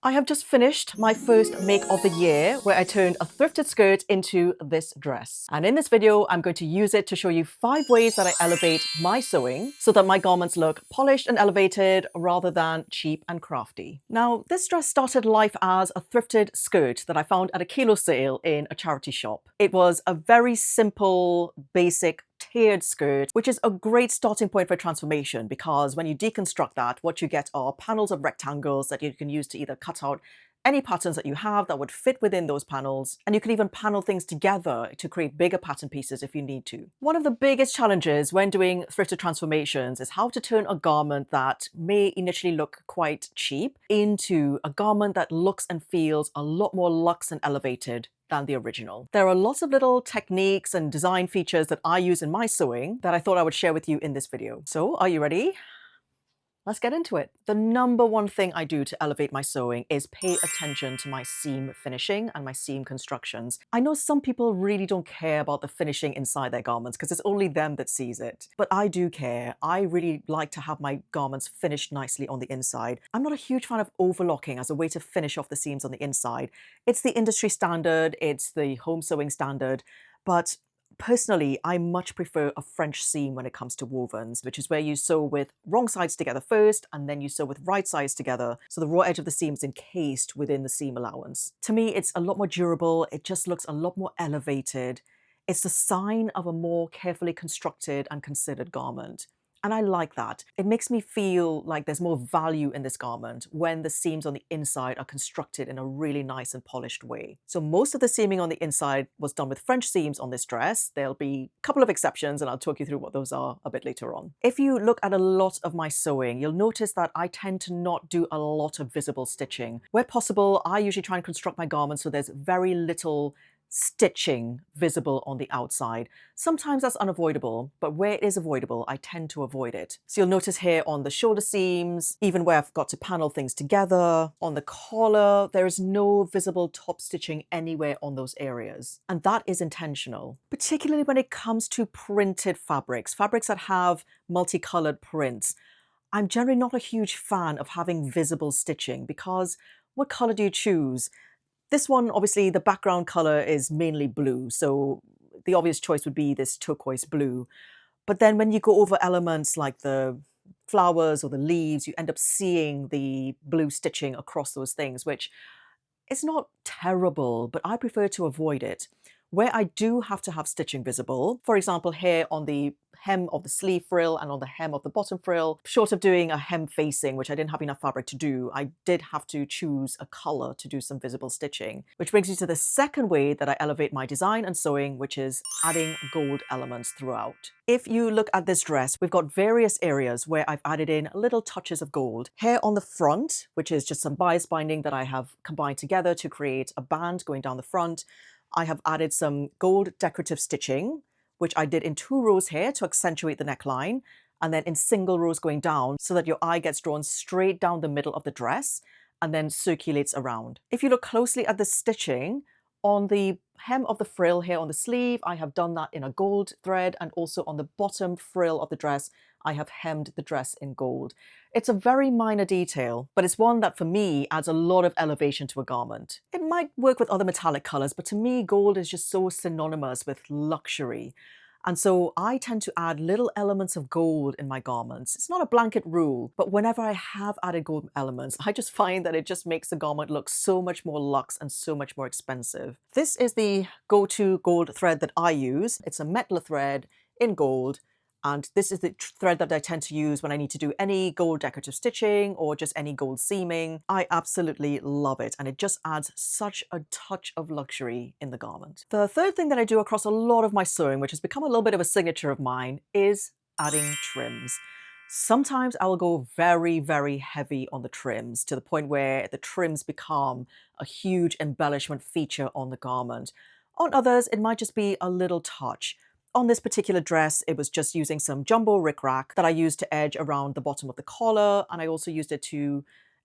I have just finished my first make of the year where I turned a thrifted skirt into this dress. And in this video, I'm going to use it to show you 5 ways that I elevate my sewing so that my garments look polished and elevated rather than cheap and crafty. Now, this dress started life as a thrifted skirt that I found at a kilo sale in a charity shop. It was a very simple, basic tiered skirt, which is a great starting point for transformation because when you deconstruct that, what you get are panels of rectangles that you can use to either cut out any patterns that you have that would fit within those panels, and you can even panel things together to create bigger pattern pieces if you need to. One of the biggest challenges when doing thrifted transformations is how to turn a garment that may initially look quite cheap into a garment that looks and feels a lot more luxe and elevated than the original. There are lots of little techniques and design features that I use in my sewing that I thought I would share with you in this video. So, are you ready? Let's get into it. The number one thing I do to elevate my sewing is pay attention to my seam finishing and my seam constructions. I know some people really don't care about the finishing inside their garments because it's only them that sees it. But I do care. I really like to have my garments finished nicely on the inside. I'm not a huge fan of overlocking as a way to finish off the seams on the inside. It's the industry standard, it's the home sewing standard, but personally, I much prefer a French seam when it comes to wovens, which is where you sew with wrong sides together first, and then you sew with right sides together, so the raw edge of the seam is encased within the seam allowance. To me, it's a lot more durable, it just looks a lot more elevated. It's the sign of a more carefully constructed and considered garment. And I like that. It makes me feel like there's more value in this garment when the seams on the inside are constructed in a really nice and polished way. So most of the seaming on the inside was done with French seams on this dress. There'll be a couple of exceptions and I'll talk you through what those are a bit later on. If you look at a lot of my sewing, you'll notice that I tend to not do a lot of visible stitching. Where possible, I usually try and construct my garments so there's very little stitching visible on the outside. Sometimes that's unavoidable, but where it is avoidable, I tend to avoid it. So you'll notice here on the shoulder seams, even where I've got to panel things together, on the collar, there is no visible top stitching anywhere on those areas. And that is intentional, particularly when it comes to printed fabrics, fabrics that have multicolored prints. I'm generally not a huge fan of having visible stitching because what color do you choose? This one, obviously, the background color is mainly blue, so the obvious choice would be this turquoise blue. But then when you go over elements like the flowers or the leaves, you end up seeing the blue stitching across those things, which is not terrible, but I prefer to avoid it. Where I do have to have stitching visible, for example, here on the hem of the sleeve frill and on the hem of the bottom frill, short of doing a hem facing, which I didn't have enough fabric to do, I did have to choose a color to do some visible stitching. Which brings me to the second way that I elevate my design and sewing, which is adding gold elements throughout. If you look at this dress, we've got various areas where I've added in little touches of gold. Here on the front, which is just some bias binding that I have combined together to create a band going down the front, I have added some gold decorative stitching, which I did in 2 rows here to accentuate the neckline, and then in single rows going down so that your eye gets drawn straight down the middle of the dress and then circulates around. If you look closely at the stitching, on the hem of the frill here on the sleeve, I have done that in a gold thread, and also on the bottom frill of the dress, I have hemmed the dress in gold. It's a very minor detail, but it's one that for me adds a lot of elevation to a garment. It might work with other metallic colors, but to me, gold is just so synonymous with luxury. And so I tend to add little elements of gold in my garments. It's not a blanket rule, but whenever I have added gold elements, I just find that it just makes the garment look so much more luxe and so much more expensive. This is the go-to gold thread that I use. It's a Mettler thread in gold. And this is the thread that I tend to use when I need to do any gold decorative stitching or just any gold seaming. I absolutely love it, and it just adds such a touch of luxury in the garment. The third thing that I do across a lot of my sewing, which has become a little bit of a signature of mine, is adding trims. Sometimes I will go very, very heavy on the trims to the point where the trims become a huge embellishment feature on the garment. On others, it might just be a little touch. On this particular dress, it was just using some jumbo rickrack that I used to edge around the bottom of the collar, and I also used it to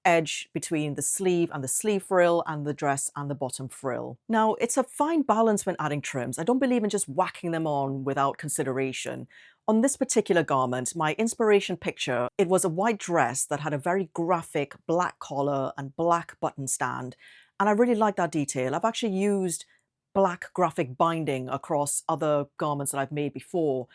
edge between the sleeve and the sleeve frill and the dress and the bottom frill. Now, it's a fine balance when adding trims. I don't believe in just whacking them on without consideration. On this particular garment, my inspiration picture, it was a white dress that had a very graphic black collar and black button stand. And I really like that detail. I've actually used black graphic binding across other garments that I've made before.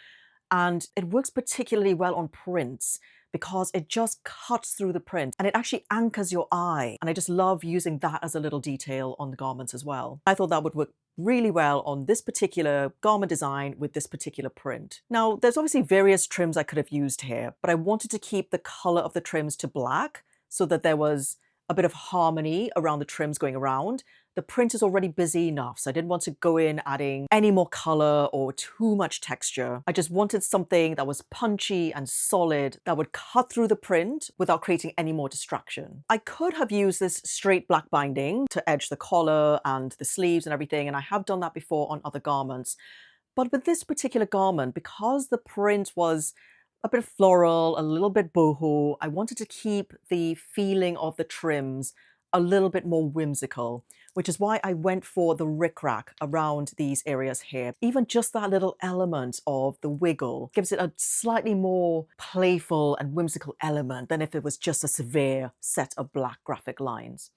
And it works particularly well on prints because it just cuts through the print and it actually anchors your eye. And I just love using that as a little detail on the garments as well. I thought that would work really well on this particular garment design with this particular print. Now, there's obviously various trims I could have used here, but I wanted to keep the color of the trims to black so that there was a bit of harmony around the trims going around. The print is already busy enough, so I didn't want to go in adding any more color or too much texture. I just wanted something that was punchy and solid that would cut through the print without creating any more distraction. I could have used this straight black binding to edge the collar and the sleeves and everything, and I have done that before on other garments. But with this particular garment, because the print was a bit floral, a little bit boho, I wanted to keep the feeling of the trims a little bit more whimsical, which is why I went for the rickrack around these areas here. Even just that little element of the wiggle gives it a slightly more playful and whimsical element than if it was just a severe set of black graphic lines.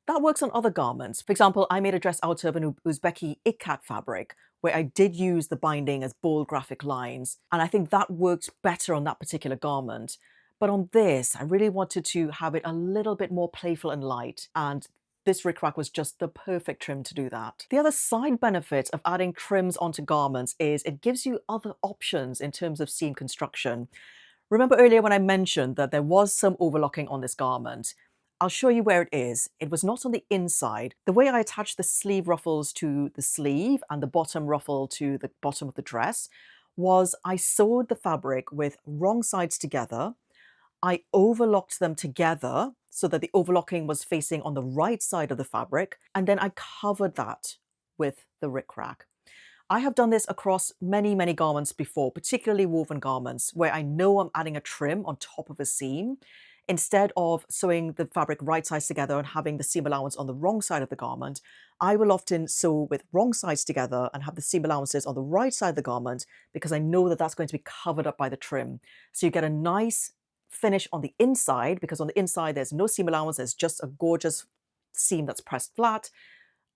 That works on other garments. For example, I made a dress out of an Uzbeki ikat fabric, where I did use the binding as bold graphic lines, and I think that worked better on that particular garment. But on this, I really wanted to have it a little bit more playful and light, and this rickrack was just the perfect trim to do that. The other side benefit of adding trims onto garments is it gives you other options in terms of seam construction. Remember earlier when I mentioned that there was some overlocking on this garment? I'll show you where it is. It was not on the inside. The way I attached the sleeve ruffles to the sleeve and the bottom ruffle to the bottom of the dress was I sewed the fabric with wrong sides together. I overlocked them together so that the overlocking was facing on the right side of the fabric, and then I covered that with the rickrack. I have done this across many, many garments before, particularly woven garments, where I know I'm adding a trim on top of a seam. Instead of sewing the fabric right sides together and having the seam allowance on the wrong side of the garment, I will often sew with wrong sides together and have the seam allowances on the right side of the garment because I know that that's going to be covered up by the trim. So you get a nice finish on the inside, because on the inside there's no seam allowance, there's just a gorgeous seam that's pressed flat,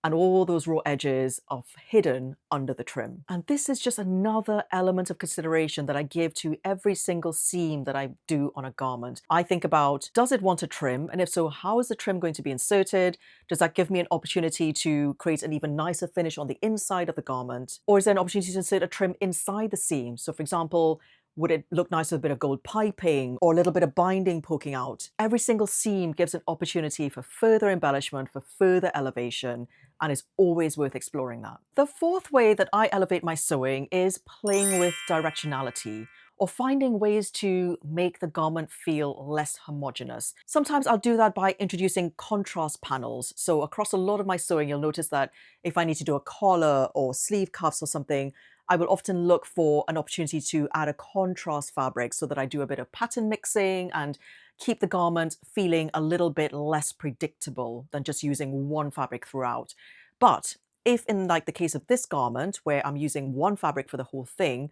and all those raw edges are hidden under the trim. And this is just another element of consideration that I give to every single seam that I do on a garment. I think about, does it want a trim? And if so, how is the trim going to be inserted? Does that give me an opportunity to create an even nicer finish on the inside of the garment? Or is there an opportunity to insert a trim inside the seam? So for example, would it look nice with a bit of gold piping or a little bit of binding poking out? Every single seam gives an opportunity for further embellishment, for further elevation, and it's always worth exploring that. The fourth way that I elevate my sewing is playing with directionality, or finding ways to make the garment feel less homogeneous. Sometimes I'll do that by introducing contrast panels. So across a lot of my sewing, you'll notice that if I need to do a collar or sleeve cuffs or something, I will often look for an opportunity to add a contrast fabric so that I do a bit of pattern mixing and keep the garment feeling a little bit less predictable than just using one fabric throughout. But if in like the case of this garment, where I'm using one fabric for the whole thing,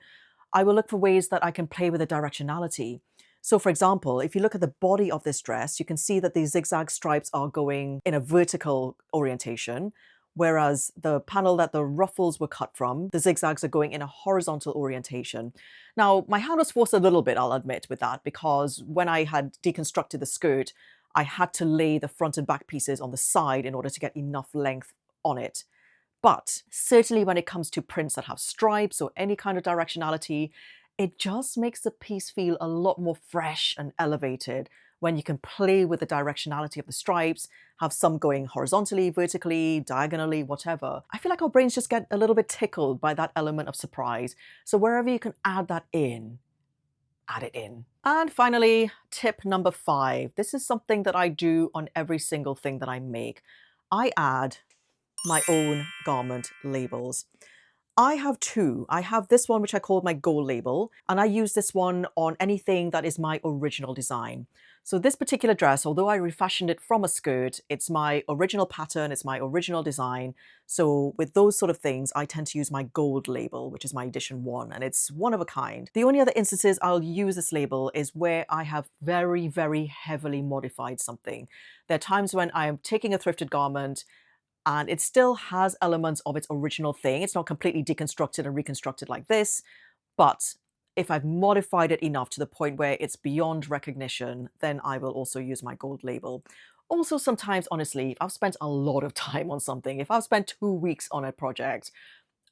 I will look for ways that I can play with the directionality. So for example, if you look at the body of this dress, you can see that the zigzag stripes are going in a vertical orientation, whereas the panel that the ruffles were cut from, the zigzags are going in a horizontal orientation. Now, my hand was forced a little bit, I'll admit, with that, because when I had deconstructed the skirt, I had to lay the front and back pieces on the side in order to get enough length on it. But certainly when it comes to prints that have stripes or any kind of directionality, it just makes the piece feel a lot more fresh and elevated when you can play with the directionality of the stripes, have some going horizontally, vertically, diagonally, whatever. I feel like our brains just get a little bit tickled by that element of surprise. So wherever you can add that in, add it in. And finally, tip number 5. This is something that I do on every single thing that I make. I add my own garment labels. I have two. I have this one, which I call my goal label, and I use this one on anything that is my original design. So this particular dress, although I refashioned it from a skirt, it's my original pattern, it's my original design. So with those sort of things, I tend to use my gold label, which is my edition 1, and it's one of a kind. The only other instances I'll use this label is where I have very, very heavily modified something. There are times when I am taking a thrifted garment and it still has elements of its original thing. It's not completely deconstructed and reconstructed like this, but if I've modified it enough to the point where it's beyond recognition, then I will also use my gold label. Also, sometimes, honestly, if I've spent a lot of time on something, if I've spent 2 weeks on a project,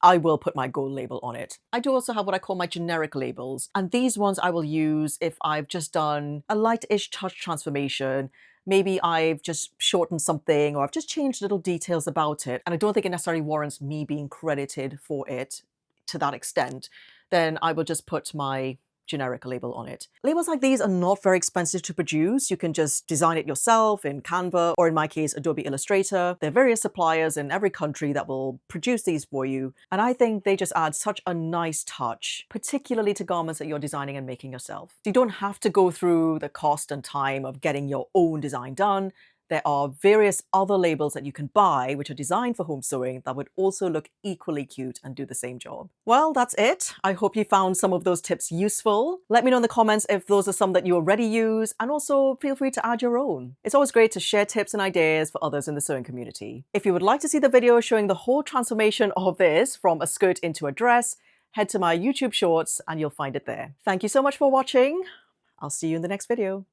I will put my gold label on it. I do also have what I call my generic labels, and these ones I will use if I've just done a light-ish touch transformation. Maybe I've just shortened something or I've just changed little details about it, and I don't think it necessarily warrants me being credited for it to that extent. Then I will just put my generic label on it. Labels like these are not very expensive to produce. You can just design it yourself in Canva, or in my case, Adobe Illustrator. There are various suppliers in every country that will produce these for you. And I think they just add such a nice touch, particularly to garments that you're designing and making yourself. So you don't have to go through the cost and time of getting your own design done. There are various other labels that you can buy which are designed for home sewing that would also look equally cute and do the same job. Well, that's it. I hope you found some of those tips useful. Let me know in the comments if those are some that you already use, and also feel free to add your own. It's always great to share tips and ideas for others in the sewing community. If you would like to see the video showing the whole transformation of this from a skirt into a dress, head to my YouTube shorts and you'll find it there. Thank you so much for watching. I'll see you in the next video.